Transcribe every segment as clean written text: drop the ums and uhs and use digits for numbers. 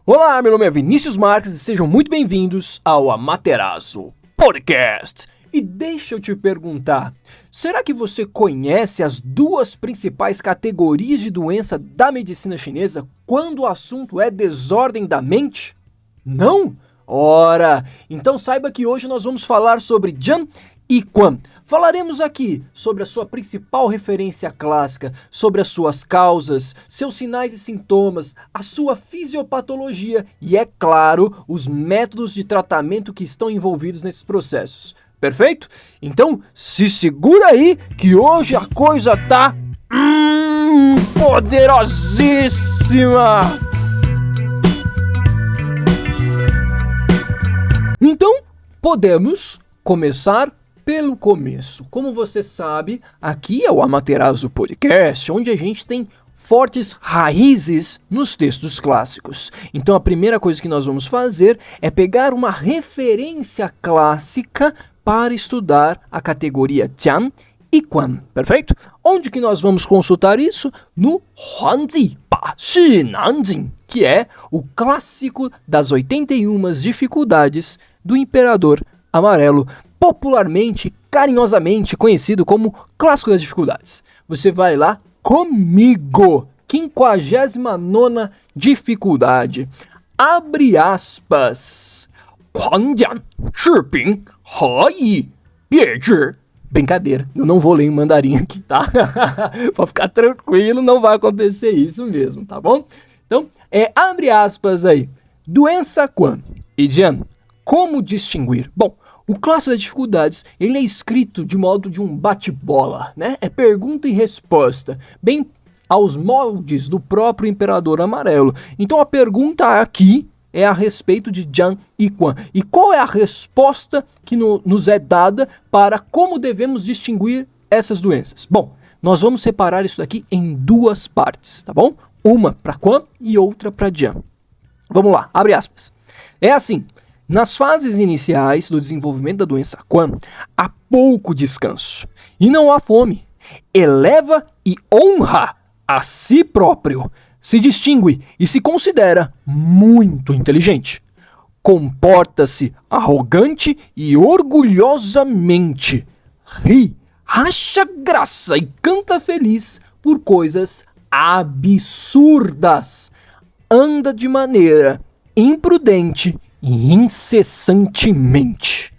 Olá, meu nome é Vinícius Marques e sejam muito bem-vindos ao Amaterasu Podcast. E deixa eu te perguntar, será que você conhece as duas principais categorias de doença da medicina chinesa quando o assunto é desordem da mente? Não? Ora, então saiba que hoje nós vamos falar sobre Jian e Quan. Falaremos aqui sobre a sua principal referência clássica, sobre as suas causas, seus sinais e sintomas, a sua fisiopatologia e, é claro, os métodos de tratamento que estão envolvidos nesses processos. Perfeito? Então, se segura aí que hoje a coisa tá poderosíssima! Então, podemos começar pelo começo. Como você sabe, aqui é o Amaterasu Podcast, onde a gente tem fortes raízes nos textos clássicos. Então a primeira coisa que nós vamos fazer é pegar uma referência clássica para estudar a categoria Jian e Quan, perfeito? Onde que nós vamos consultar isso? No Huangzi Ba Shi Nan Jing, que é o clássico das 81 dificuldades do Imperador Amarelo, popularmente, carinhosamente conhecido como Clássico das Dificuldades. Você vai lá comigo. 59ª dificuldade. Abre aspas. Huangjian, Shiping, He, Bie. Brincadeira, eu não vou ler em mandarim aqui, tá? Pode ficar tranquilo, não vai acontecer isso mesmo, tá bom? Então, abre aspas aí. Doença Quan e Jian. Como distinguir? Bom, o Clássico das Dificuldades, ele é escrito de modo de um bate-bola, né? É pergunta e resposta, bem aos moldes do próprio Imperador Amarelo. Então a pergunta aqui é a respeito de Jian e Quan. E qual é a resposta que nos é dada para como devemos distinguir essas doenças? Bom, nós vamos separar isso daqui em duas partes, tá bom? Uma para Quan e outra para Jian. Vamos lá, abre aspas. É assim. Nas fases iniciais do desenvolvimento da doença Quan, há pouco descanso e não há fome. Eleva e honra a si próprio, se distingue e se considera muito inteligente. Comporta-se arrogante e orgulhosamente. Ri, acha graça e canta feliz por coisas absurdas. Anda de maneira imprudente e incessantemente.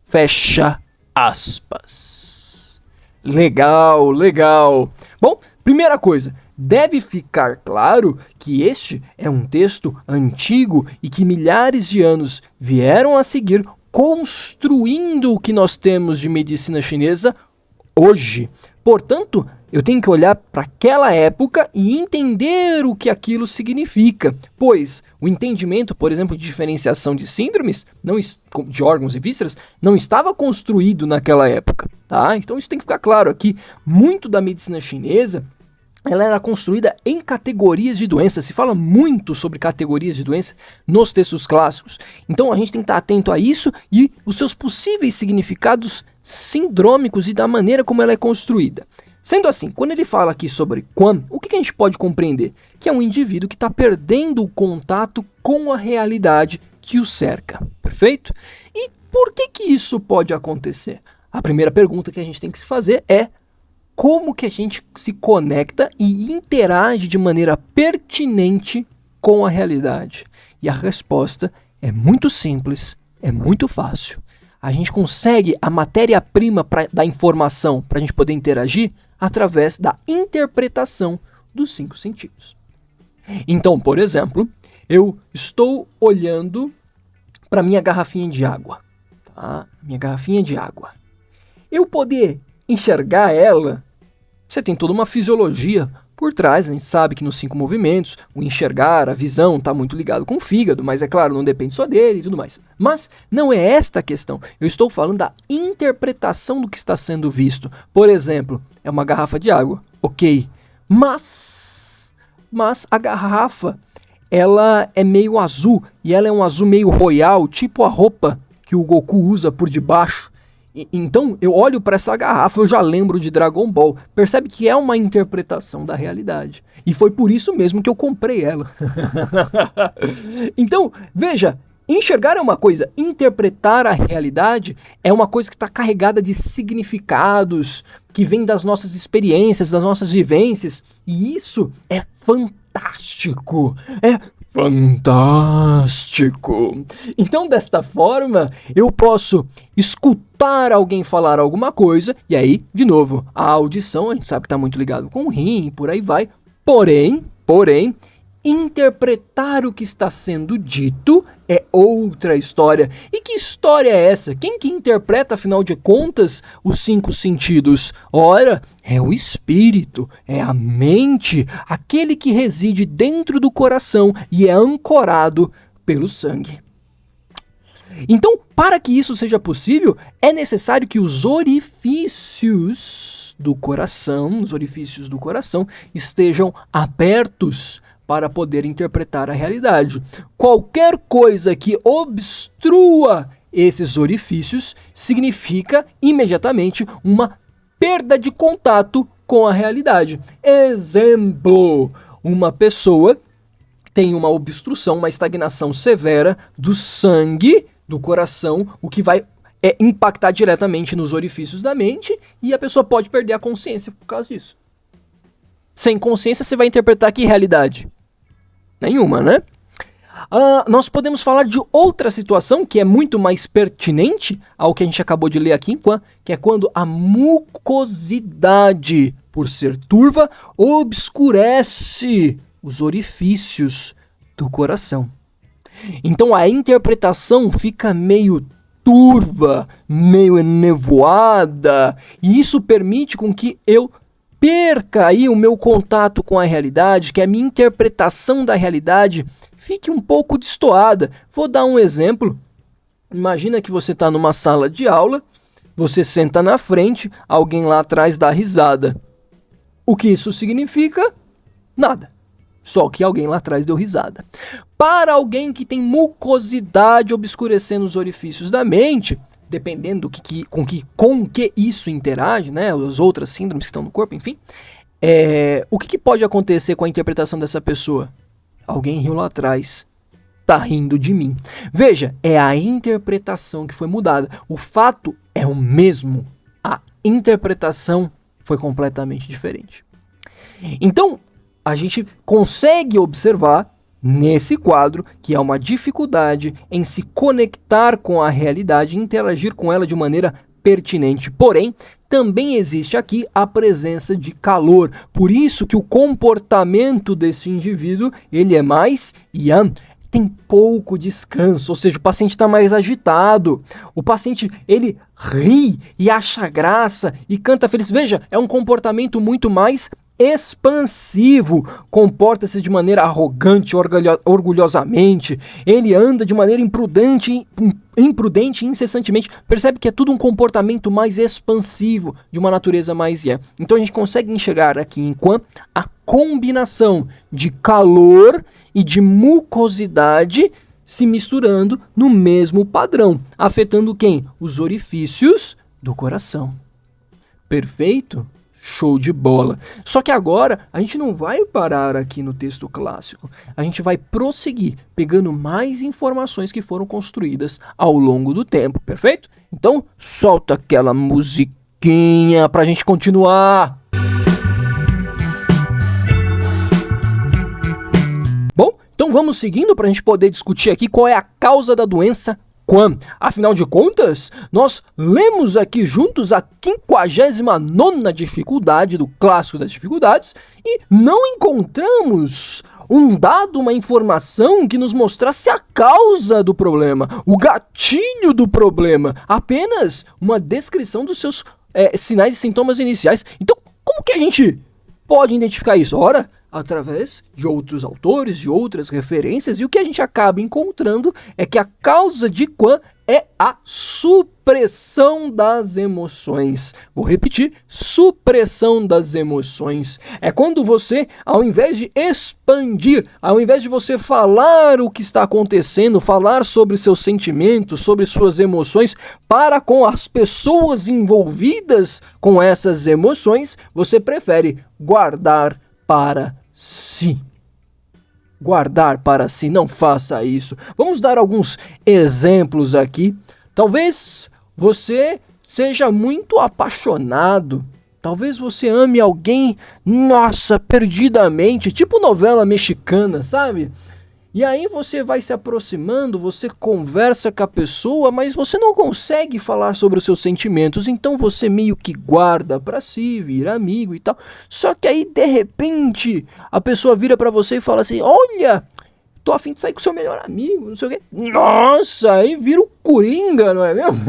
Fecha aspas. Legal, legal. Bom, primeira coisa, deve ficar claro que este é um texto antigo e que milhares de anos vieram a seguir construindo o que nós temos de medicina chinesa hoje. Portanto, eu tenho que olhar para aquela época e entender o que aquilo significa, pois o entendimento, por exemplo, de diferenciação de síndromes, de órgãos e vísceras, não estava construído naquela época, tá? Então isso tem que ficar claro aqui. Muito da medicina chinesa, ela era construída em categorias de doença. Se fala muito sobre categorias de doença nos textos clássicos. Então a gente tem que estar atento a isso e os seus possíveis significados sindrômicos e da maneira como ela é construída. Sendo assim, quando ele fala aqui sobre Quan, o que a gente pode compreender? Que é um indivíduo que está perdendo o contato com a realidade que o cerca, perfeito? E por que isso pode acontecer? A primeira pergunta que a gente tem que se fazer é como que a gente se conecta e interage de maneira pertinente com a realidade? E a resposta é muito simples, é muito fácil. A gente consegue a matéria-prima da informação para a gente poder interagir através da interpretação dos 5 sentidos. Então, por exemplo, eu estou olhando para minha garrafinha de água. Tá? Minha garrafinha de água. Eu poder enxergar ela, você tem toda uma fisiologia por trás. A gente sabe que nos 5 movimentos, o enxergar, a visão está muito ligado com o fígado, mas é claro, não depende só dele e tudo mais. Mas não é esta a questão. Eu estou falando da interpretação do que está sendo visto. Por exemplo, é uma garrafa de água, ok. Mas a garrafa, ela é meio azul, e ela é um azul meio royal, tipo a roupa que o Goku usa por debaixo. Então eu olho para essa garrafa, eu já lembro de Dragon Ball. Percebe que é uma interpretação da realidade. E foi por isso mesmo que eu comprei ela. Então, veja, enxergar é uma coisa, interpretar a realidade é uma coisa que está carregada de significados, que vem das nossas experiências, das nossas vivências. E isso é fantástico. É fantástico. Então, desta forma, eu posso escutar alguém falar alguma coisa, e aí, de novo, a audição, a gente sabe que está muito ligado com o rim, e por aí vai. Porém, interpretar o que está sendo dito é outra história. E que história é essa? Quem que interpreta, afinal de contas, os 5 sentidos? Ora, é o espírito, é a mente, aquele que reside dentro do coração e é ancorado pelo sangue. Então, para que isso seja possível, é necessário que os orifícios do coração estejam abertos para poder interpretar a realidade. Qualquer coisa que obstrua esses orifícios significa imediatamente uma perda de contato com a realidade. Exemplo, uma pessoa tem uma obstrução, uma estagnação severa do sangue, do coração, o que vai impactar diretamente nos orifícios da mente, e a pessoa pode perder a consciência por causa disso. Sem consciência, você vai interpretar que realidade? Nenhuma, né? Nós podemos falar de outra situação que é muito mais pertinente ao que a gente acabou de ler aqui, que é quando a mucosidade, por ser turva, obscurece os orifícios do coração. Então a interpretação fica meio turva, meio enevoada, e isso permite com que eu perca aí o meu contato com a realidade, que a minha interpretação da realidade fique um pouco destoada. Vou dar um exemplo. Imagina que você está numa sala de aula, você senta na frente, alguém lá atrás dá risada. O que isso significa? Nada. Só que alguém lá atrás deu risada. Para alguém que tem mucosidade obscurecendo os orifícios da mente, dependendo com que isso interage, né, as outras síndromes que estão no corpo, enfim, o que pode acontecer com a interpretação dessa pessoa? Alguém riu lá atrás, tá rindo de mim. Veja, é a interpretação que foi mudada. O fato é o mesmo, a interpretação foi completamente diferente. Então, a gente consegue observar nesse quadro que há uma dificuldade em se conectar com a realidade e interagir com ela de maneira pertinente. Porém, também existe aqui a presença de calor. Por isso que o comportamento desse indivíduo, ele é mais tem pouco descanso, ou seja, o paciente está mais agitado. O paciente, ele ri e acha graça e canta feliz. Veja, é um comportamento muito mais expansivo, comporta-se de maneira arrogante, orgulhosamente, ele anda de maneira imprudente incessantemente. Percebe que é tudo um comportamento mais expansivo, de uma natureza mais Então a gente consegue enxergar aqui enquanto a combinação de calor e de mucosidade se misturando no mesmo padrão, afetando quem? Os orifícios do coração. Perfeito? Show de bola. Só que agora a gente não vai parar aqui no texto clássico. A gente vai prosseguir pegando mais informações que foram construídas ao longo do tempo, perfeito? Então solta aquela musiquinha pra gente continuar. Bom, então vamos seguindo pra gente poder discutir aqui qual é a causa da doença Quam. Afinal de contas, nós lemos aqui juntos a 59ª dificuldade do clássico das dificuldades e não encontramos um dado, uma informação que nos mostrasse a causa do problema, o gatilho do problema, apenas uma descrição dos seus sinais e sintomas iniciais. Então, como que a gente pode identificar isso? Ora, através de outros autores, de outras referências, e o que a gente acaba encontrando é que a causa de Quan é a supressão das emoções. Vou repetir, supressão das emoções. É quando você, ao invés de expandir, ao invés de você falar o que está acontecendo, falar sobre seus sentimentos, sobre suas emoções, para com as pessoas envolvidas com essas emoções, você prefere guardar para si. Guardar para si, não faça isso. Vamos dar alguns exemplos aqui. Talvez você seja muito apaixonado. Talvez você ame alguém, nossa, perdidamente, tipo novela mexicana, sabe? E aí você vai se aproximando, você conversa com a pessoa, mas você não consegue falar sobre os seus sentimentos, então você meio que guarda pra si, vira amigo e tal. Só que aí, de repente, a pessoa vira pra você e fala assim, olha, tô a fim de sair com o seu melhor amigo, não sei o quê. Nossa, aí vira o Coringa, não é mesmo?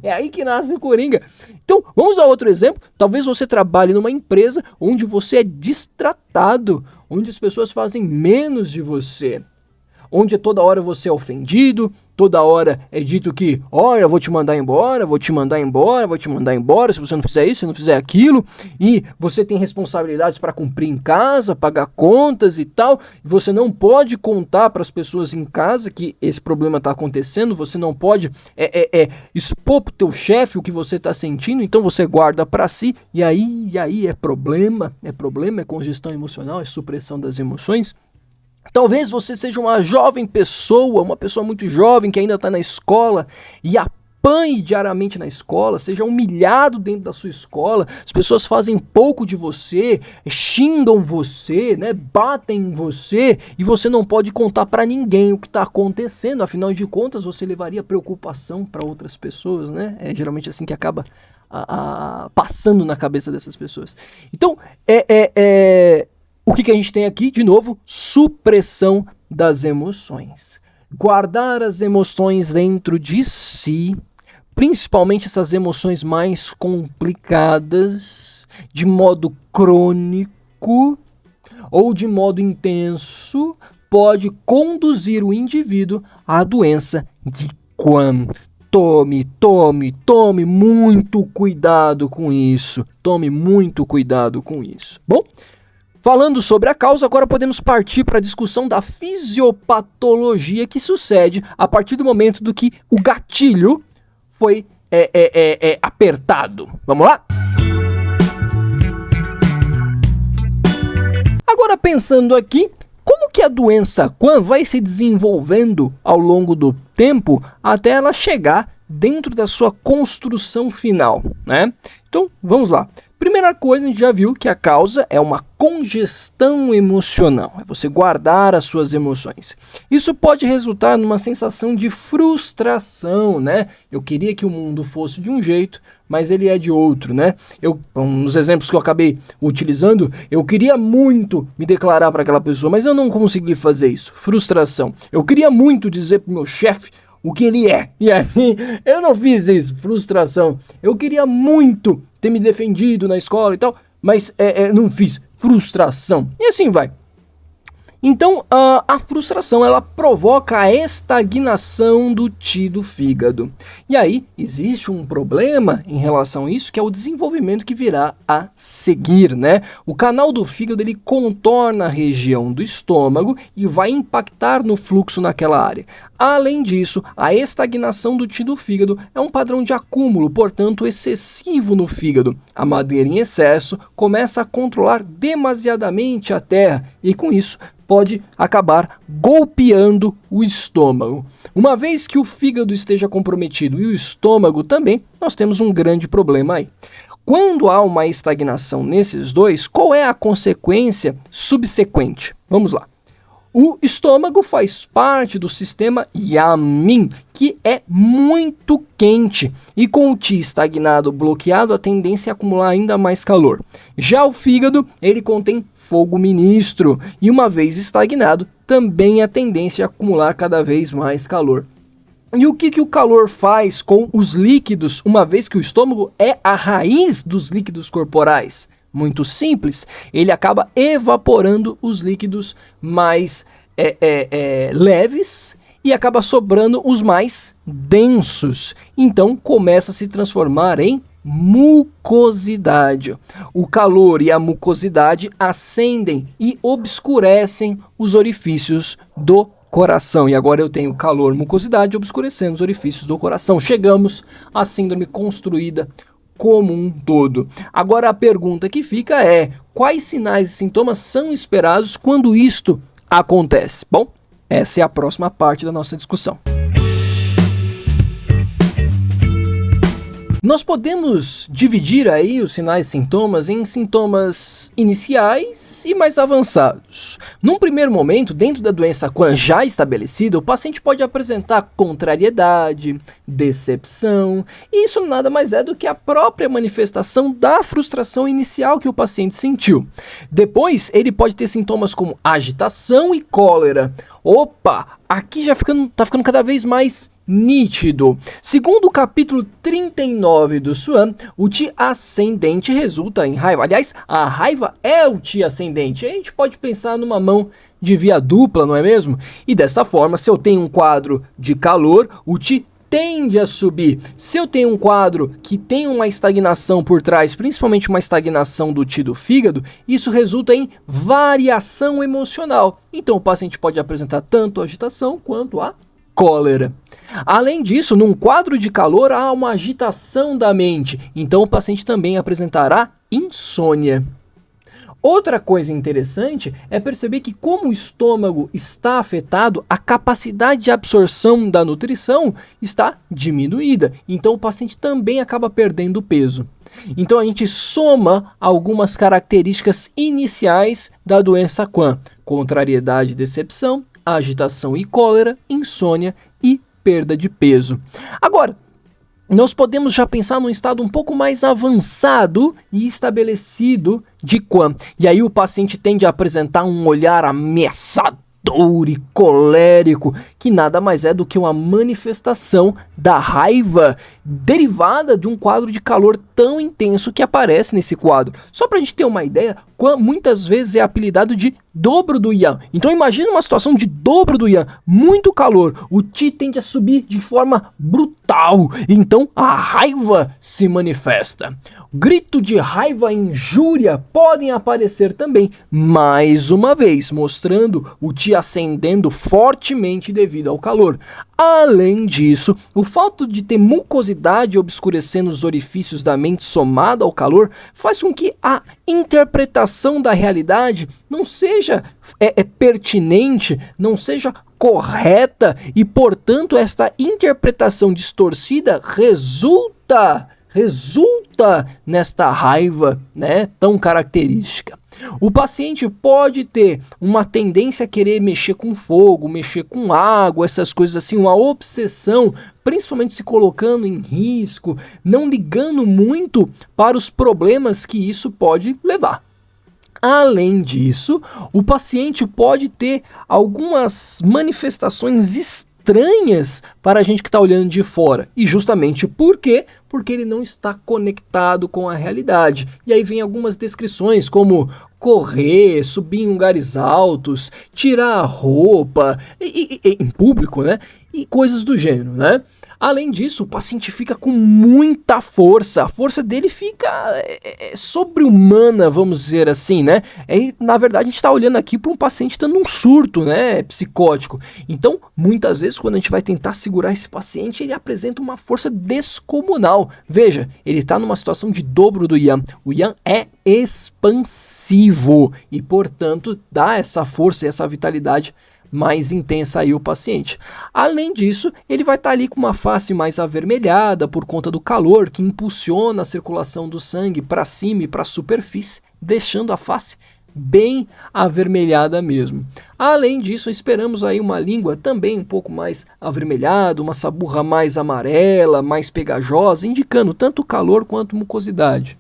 É aí que nasce o Coringa. Então, vamos a outro exemplo. Talvez você trabalhe numa empresa onde você é destratado, onde as pessoas fazem menos de você, onde toda hora você é ofendido, toda hora é dito que, olha, vou te mandar embora, vou te mandar embora, vou te mandar embora, se você não fizer isso, se não fizer aquilo, e você tem responsabilidades para cumprir em casa, pagar contas e tal, e você não pode contar para as pessoas em casa que esse problema está acontecendo, você não pode expor para o teu chefe o que você está sentindo, então você guarda para si, e aí é problema, é congestão emocional, é supressão das emoções. Talvez você seja uma jovem pessoa, uma pessoa muito jovem que ainda está na escola e apanhe diariamente na escola, seja humilhado dentro da sua escola, as pessoas fazem pouco de você, xingam você, né, batem em você e você não pode contar para ninguém o que está acontecendo, afinal de contas você levaria preocupação para outras pessoas, né? É geralmente assim que acaba passando na cabeça dessas pessoas. Então, o que a gente tem aqui? De novo, supressão das emoções. Guardar as emoções dentro de si, principalmente essas emoções mais complicadas, de modo crônico ou de modo intenso, pode conduzir o indivíduo à doença de Quan. Tome muito cuidado com isso. Tome muito cuidado com isso. Bom, falando sobre a causa, agora podemos partir para a discussão da fisiopatologia que sucede a partir do momento do que o gatilho foi apertado. Vamos lá? Agora pensando aqui, como que a doença Quan vai se desenvolvendo ao longo do tempo até ela chegar dentro da sua construção final, né? Então, vamos lá. Primeira coisa, a gente já viu que a causa é uma congestão emocional, é você guardar as suas emoções. Isso pode resultar numa sensação de frustração, né? Eu queria que o mundo fosse de um jeito, mas ele é de outro, né? Nos exemplos que eu acabei utilizando, eu queria muito me declarar para aquela pessoa, mas eu não consegui fazer isso. Frustração. Eu queria muito dizer para o meu chefe o que ele é, e aí eu não fiz isso. Frustração. Eu queria muito ter me defendido na escola e tal, mas não fiz. Frustração. E assim vai. Então, a frustração, ela provoca a estagnação do Qi do fígado. E aí, existe um problema em relação a isso, que é o desenvolvimento que virá a seguir, né? O canal do fígado, ele contorna a região do estômago e vai impactar no fluxo naquela área. Além disso, a estagnação do Qi do fígado é um padrão de acúmulo, portanto, excessivo no fígado. A madeira em excesso começa a controlar demasiadamente a terra e, com isso, pode acabar golpeando o estômago. Uma vez que o fígado esteja comprometido e o estômago também, nós temos um grande problema aí. Quando há uma estagnação nesses dois, qual é a consequência subsequente? Vamos lá. O estômago faz parte do sistema Yamin, que é muito quente, e com o Qi estagnado bloqueado, a tendência é acumular ainda mais calor. Já o fígado, ele contém fogo ministro, e uma vez estagnado, também a tendência é acumular cada vez mais calor. E o que o calor faz com os líquidos, uma vez que o estômago é a raiz dos líquidos corporais? Muito simples, ele acaba evaporando os líquidos mais leves e acaba sobrando os mais densos. Então começa a se transformar em mucosidade. O calor e a mucosidade acendem e obscurecem os orifícios do coração. E agora eu tenho calor, mucosidade obscurecendo os orifícios do coração. Chegamos à síndrome construída como um todo. Agora a pergunta que fica é: quais sinais e sintomas são esperados quando isto acontece? Bom, essa é a próxima parte da nossa discussão. Nós podemos dividir aí os sinais e sintomas em sintomas iniciais e mais avançados. Num primeiro momento, dentro da doença Quan já estabelecida, o paciente pode apresentar contrariedade, decepção, e isso nada mais é do que a própria manifestação da frustração inicial que o paciente sentiu. Depois, ele pode ter sintomas como agitação e cólera. Opa, aqui já tá ficando cada vez mais nítido. Segundo o capítulo 39 do Swan, o Qi ascendente resulta em raiva. Aliás, a raiva é o Qi ascendente. A gente pode pensar numa mão de via dupla, não é mesmo? E dessa forma, se eu tenho um quadro de calor, o Qi tende a subir. Se eu tenho um quadro que tem uma estagnação por trás, principalmente uma estagnação do Qi do fígado, isso resulta em variação emocional. Então o paciente pode apresentar tanto agitação quanto a cólera. Além disso, num quadro de calor há uma agitação da mente, então o paciente também apresentará insônia. Outra coisa interessante é perceber que, como o estômago está afetado, a capacidade de absorção da nutrição está diminuída, então o paciente também acaba perdendo peso. Então a gente soma algumas características iniciais da doença Quan: contrariedade e decepção, agitação e cólera, insônia e perda de peso. Agora, nós podemos já pensar num estado um pouco mais avançado e estabelecido de Quan. E aí o paciente tende a apresentar um olhar ameaçador e colérico, que nada mais é do que uma manifestação da raiva derivada de um quadro de calor tão intenso que aparece nesse quadro. Só para a gente ter uma ideia, Quan muitas vezes é apelidado de dobro do Yang. Então imagina uma situação de dobro do Yang, muito calor, o Qi tende a subir de forma brutal, então a raiva se manifesta. Grito de raiva e injúria podem aparecer também, mais uma vez, mostrando o Qi ascendendo fortemente devido ao calor. Além disso, o fato de ter mucosidade obscurecendo os orifícios da mente somado ao calor faz com que a interpretação da realidade não seja pertinente, não seja correta e, portanto, esta interpretação distorcida resulta nesta raiva, né, tão característica. O paciente pode ter uma tendência a querer mexer com fogo, mexer com água, essas coisas assim, uma obsessão, principalmente se colocando em risco, não ligando muito para os problemas que isso pode levar. Além disso, o paciente pode ter algumas manifestações estranhas para a gente que está olhando de fora. E justamente por quê? Porque ele não está conectado com a realidade. E aí vem algumas descrições como correr, subir em lugares altos, tirar a roupa, em público, né? E coisas do gênero, né? Além disso, o paciente fica com muita força, a força dele fica sobre-humana, vamos dizer assim, né? Na verdade, a gente está olhando aqui para um paciente tendo um surto, né, psicótico. Então, muitas vezes, quando a gente vai tentar segurar esse paciente, ele apresenta uma força descomunal. Veja, ele está numa situação de dobro do Yang. O Yang é expansivo e, portanto, dá essa força e essa vitalidade mais intensa aí o paciente. Além disso, ele vai estar ali com uma face mais avermelhada por conta do calor que impulsiona a circulação do sangue para cima e para a superfície, deixando a face bem avermelhada mesmo. Além disso, esperamos aí uma língua também um pouco mais avermelhada, uma saburra mais amarela, mais pegajosa, indicando tanto calor quanto mucosidade.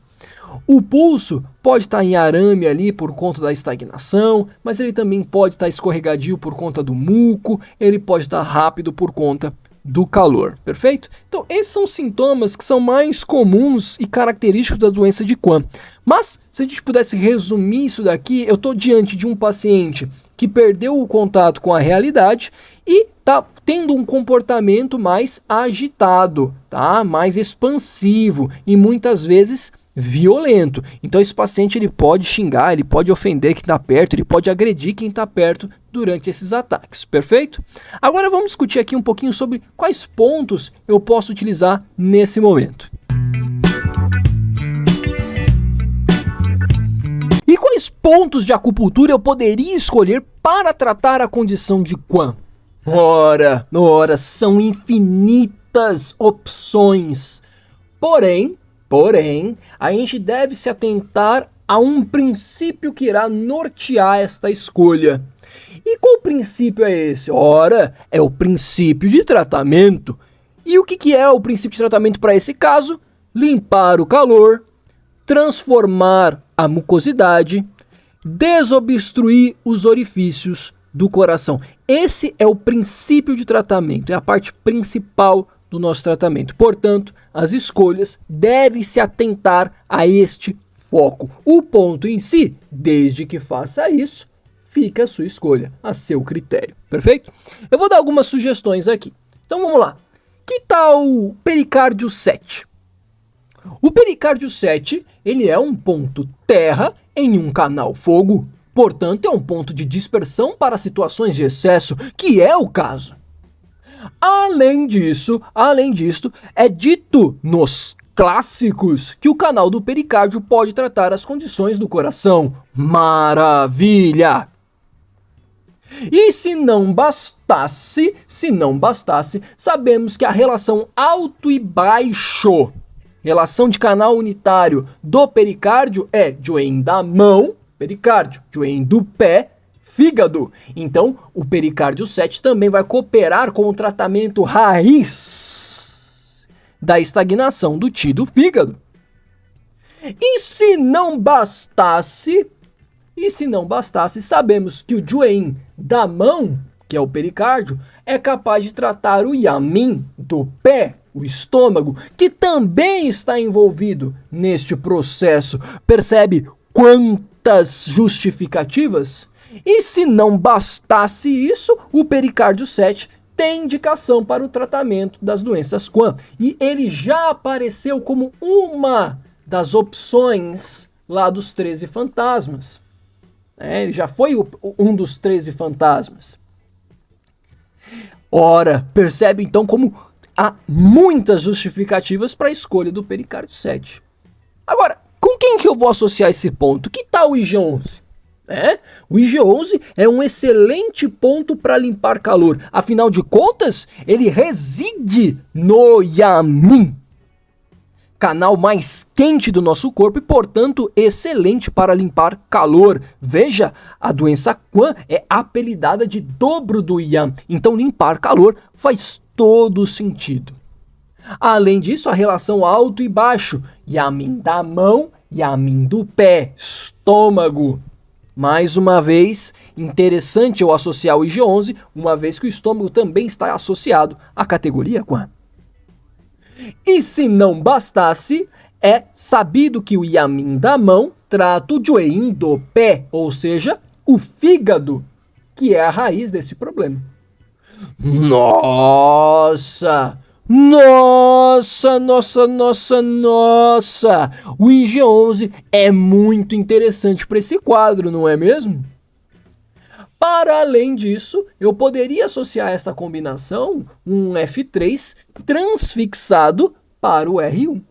O pulso pode estar em arame ali por conta da estagnação, mas ele também pode estar escorregadio por conta do muco, ele pode estar rápido por conta do calor, perfeito? Então, esses são sintomas que são mais comuns e característicos da doença de Quam. Mas, se a gente pudesse resumir isso daqui, eu estou diante de um paciente que perdeu o contato com a realidade e está tendo um comportamento mais agitado, tá? Mais expansivo e muitas vezes violento. Então esse paciente ele pode xingar, ele pode ofender quem está perto, ele pode agredir quem está perto durante esses ataques, perfeito? Agora vamos discutir aqui um pouquinho sobre quais pontos eu posso utilizar nesse momento. E quais pontos de acupuntura eu poderia escolher para tratar a condição de Quam? Ora, são infinitas opções. Porém, a gente deve se atentar a um princípio que irá nortear esta escolha. E qual princípio é esse? Ora, é o princípio de tratamento. E o que é o princípio de tratamento para esse caso? Limpar o calor, transformar a mucosidade, desobstruir os orifícios do coração. Esse é o princípio de tratamento, é a parte principal do nosso tratamento. Portanto, as escolhas devem se atentar a este foco. O ponto em si, desde que faça isso, fica a sua escolha, a seu critério. Perfeito? Eu vou dar algumas sugestões aqui. Então vamos lá. Que tal o pericárdio 7? O pericárdio 7, ele é um ponto terra em um canal fogo. Portanto, é um ponto de dispersão para situações de excesso, que é o caso. Além disso, é dito nos clássicos que o canal do pericárdio pode tratar as condições do coração. Maravilha! E se não bastasse, sabemos que a relação alto e baixo, relação de canal unitário do pericárdio é Joen da mão, pericárdio, Joen do pé, fígado. Então, o pericárdio 7 também vai cooperar com o tratamento raiz da estagnação do Qi do fígado. E se não bastasse, sabemos que o Joen da mão, que é o pericárdio, é capaz de tratar o Yamin do pé, o estômago, que também está envolvido neste processo. Percebe quantas justificativas? E se não bastasse isso, o pericárdio 7 tem indicação para o tratamento das doenças Quam. E ele já apareceu como uma das opções lá dos 13 fantasmas. Ele já foi um dos 13 fantasmas. Ora, percebe então como há muitas justificativas para a escolha do pericárdio 7. Agora, com quem que eu vou associar esse ponto? Que tal o IG11? O IG11 é um excelente ponto para limpar calor. Afinal de contas, ele reside no Yamin, canal mais quente do nosso corpo e, portanto, excelente para limpar calor. Veja, a doença Quam é apelidada de dobro do Yang, então limpar calor faz todo sentido. Além disso, a relação alto e baixo, Yamin da mão, Yamin do pé, estômago. Mais uma vez, interessante eu associar o IG11, uma vez que o estômago também está associado à categoria Quam. E se não bastasse, é sabido que o Yamin da mão trata o Joen do pé, ou seja, o fígado, que é a raiz desse problema. Nossa! O IG11 é muito interessante para esse quadro, não é mesmo? Para além disso, eu poderia associar essa combinação, um F3 transfixado para o R1.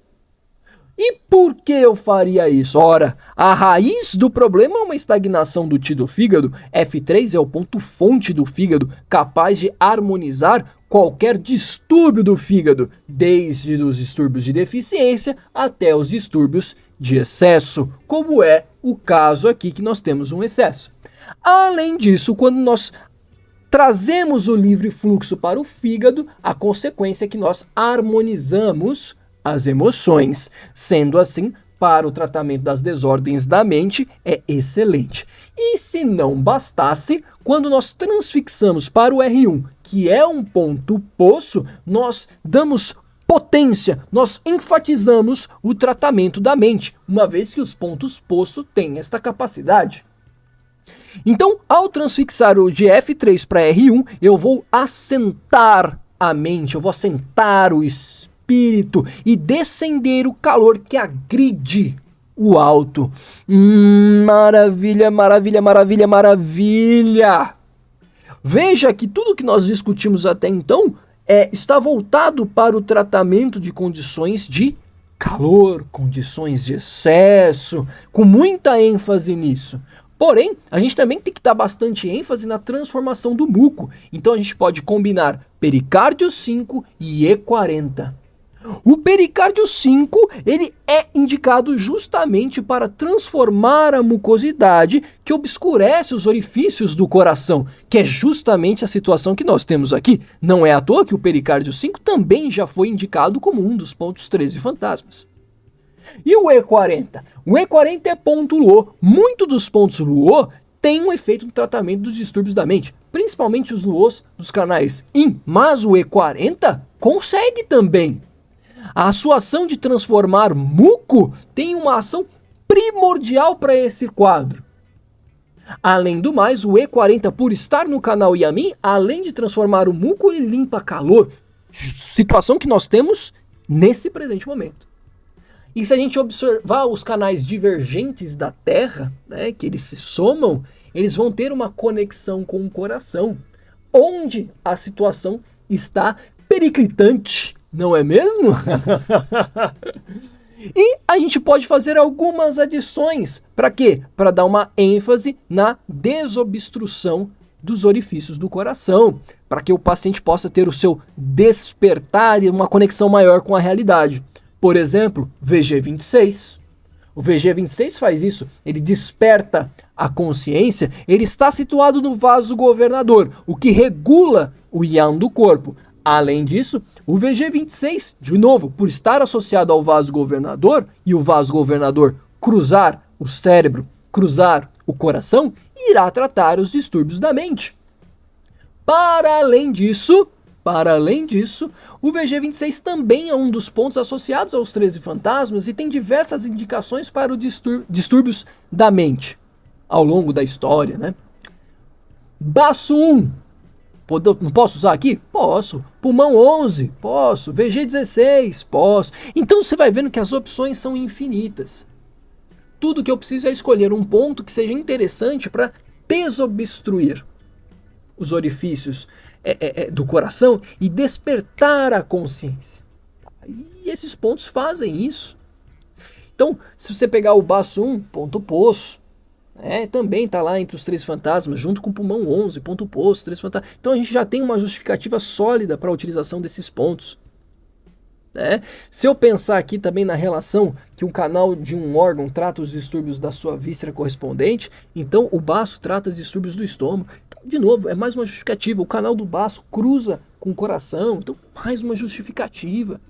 E por que eu faria isso? Ora, a raiz do problema é uma estagnação do Qi do fígado. F3 é o ponto fonte do fígado, capaz de harmonizar qualquer distúrbio do fígado, desde os distúrbios de deficiência até os distúrbios de excesso, como é o caso aqui que nós temos um excesso. Além disso, quando nós trazemos o livre fluxo para o fígado, a consequência é que nós harmonizamos as emoções. Sendo assim, para o tratamento das desordens da mente é excelente. E se não bastasse, quando nós transfixamos para o R1, que é um ponto poço, nós damos potência, nós enfatizamos o tratamento da mente, uma vez que os pontos poço têm esta capacidade. Então, ao transfixar o de F3 para R1, eu vou assentar a mente, eu vou assentar o espírito e descender o calor que agride o alto. Maravilha, maravilha, maravilha, maravilha! Veja que tudo que nós discutimos até então está voltado para o tratamento de condições de calor, condições de excesso, com muita ênfase nisso. Porém, a gente também tem que dar bastante ênfase na transformação do muco. Então a gente pode combinar pericárdio 5 e E40. O pericárdio 5, ele é indicado justamente para transformar a mucosidade que obscurece os orifícios do coração, que é justamente a situação que nós temos aqui. Não é à toa que o pericárdio 5 também já foi indicado como um dos pontos 13 fantasmas. E o E40? O E40 é ponto Luo. Muito dos pontos Luo tem um efeito no tratamento dos distúrbios da mente, principalmente os Luos dos canais Yin, mas o E40 consegue também. A sua ação de transformar muco tem uma ação primordial para esse quadro. Além do mais, o E40, por estar no canal Yamin, além de transformar o muco, ele limpa calor. Situação que nós temos nesse presente momento. E se a gente observar os canais divergentes da Terra, né, que eles se somam, eles vão ter uma conexão com o coração, onde a situação está periclitante, não é mesmo? E a gente pode fazer algumas adições. Para quê? Para dar uma ênfase na desobstrução dos orifícios do coração, para que o paciente possa ter o seu despertar e uma conexão maior com a realidade. Por exemplo, VG26. O VG26 faz isso, ele desperta a consciência, ele está situado no vaso governador, o que regula o yang do corpo. Além disso, o VG26, de novo, por estar associado ao vaso governador e o vaso governador cruzar o cérebro, cruzar o coração, irá tratar os distúrbios da mente. Para além disso, o VG26 também é um dos pontos associados aos 13 fantasmas e tem diversas indicações para os distúrbios da mente ao longo da história, né? Baço 1. Não posso usar aqui? Posso. Pulmão 11? Posso. VG16? Posso. Então você vai vendo que as opções são infinitas. Tudo que eu preciso é escolher um ponto que seja interessante para desobstruir os orifícios do coração e despertar a consciência. E esses pontos fazem isso. Então, se você pegar o baço 1, ponto poço, também está lá entre os 13 fantasmas, junto com o pulmão 11, ponto poço, 13 fantasmas. Então a gente já tem uma justificativa sólida para a utilização desses pontos. Se eu pensar aqui também na relação que um canal de um órgão trata os distúrbios da sua víscera correspondente, então o baço trata os distúrbios do estômago. De novo, é mais uma justificativa. O canal do baço cruza com o coração, então mais uma justificativa.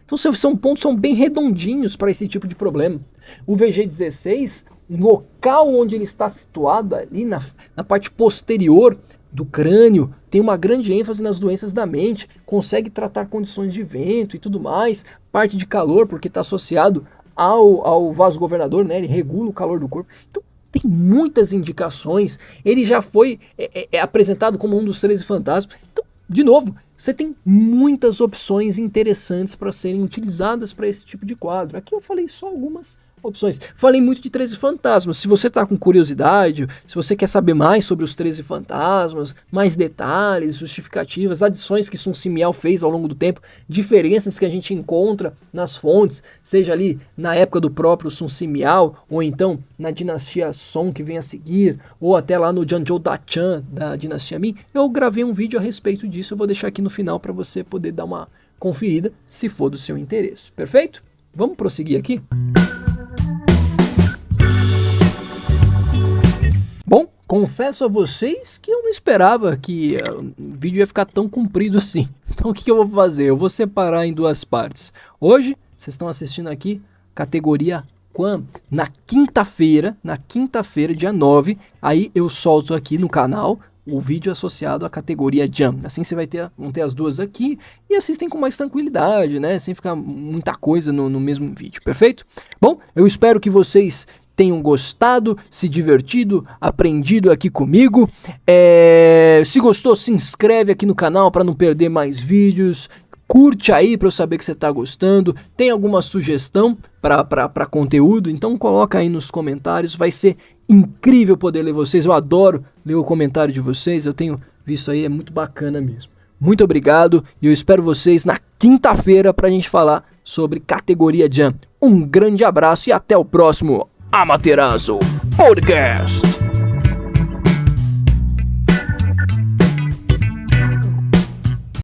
Então são pontos são bem redondinhos para esse tipo de problema. O VG16, no local onde ele está situado, ali na parte posterior do crânio, tem uma grande ênfase nas doenças da mente, consegue tratar condições de vento e tudo mais, parte de calor, porque está associado ao vaso governador, né? Ele regula o calor do corpo. Então, tem muitas indicações, ele já foi apresentado como um dos 13 fantasmas. Então, de novo, você tem muitas opções interessantes para serem utilizadas para esse tipo de quadro. Aqui eu falei só algumas opções. Falei muito de 13 fantasmas. Se você está com curiosidade, se você quer saber mais sobre os 13 fantasmas, mais detalhes, justificativas, adições que Sun Simiao fez ao longo do tempo, diferenças que a gente encontra nas fontes, seja ali na época do próprio Sun Simiao, ou então na dinastia Song que vem a seguir, ou até lá no Janzhou Dachan da dinastia Ming, eu gravei um vídeo a respeito disso, eu vou deixar aqui no final para você poder dar uma conferida, se for do seu interesse. Perfeito? Vamos prosseguir aqui? Bom, confesso a vocês que eu não esperava que o vídeo ia ficar tão comprido assim. Então o que eu vou fazer? Eu vou separar em duas partes. Hoje, vocês estão assistindo aqui, categoria na quinta-feira, dia 9, aí eu solto aqui no canal o vídeo associado à categoria Jam. Assim você vão ter as duas aqui e assistem com mais tranquilidade, né? Sem ficar muita coisa no mesmo vídeo, perfeito? Bom, eu espero que vocês tenham gostado, se divertido, aprendido aqui comigo. Se gostou, se inscreve aqui no canal para não perder mais vídeos. Curte aí para eu saber que você está gostando. Tem alguma sugestão para conteúdo? Então coloca aí nos comentários. Vai ser incrível poder ler vocês. Eu adoro ler o comentário de vocês. Eu tenho visto aí, é muito bacana mesmo. Muito obrigado e eu espero vocês na quinta-feira para a gente falar sobre categoria Jam. Um grande abraço e até o próximo Amaterasu Podcast.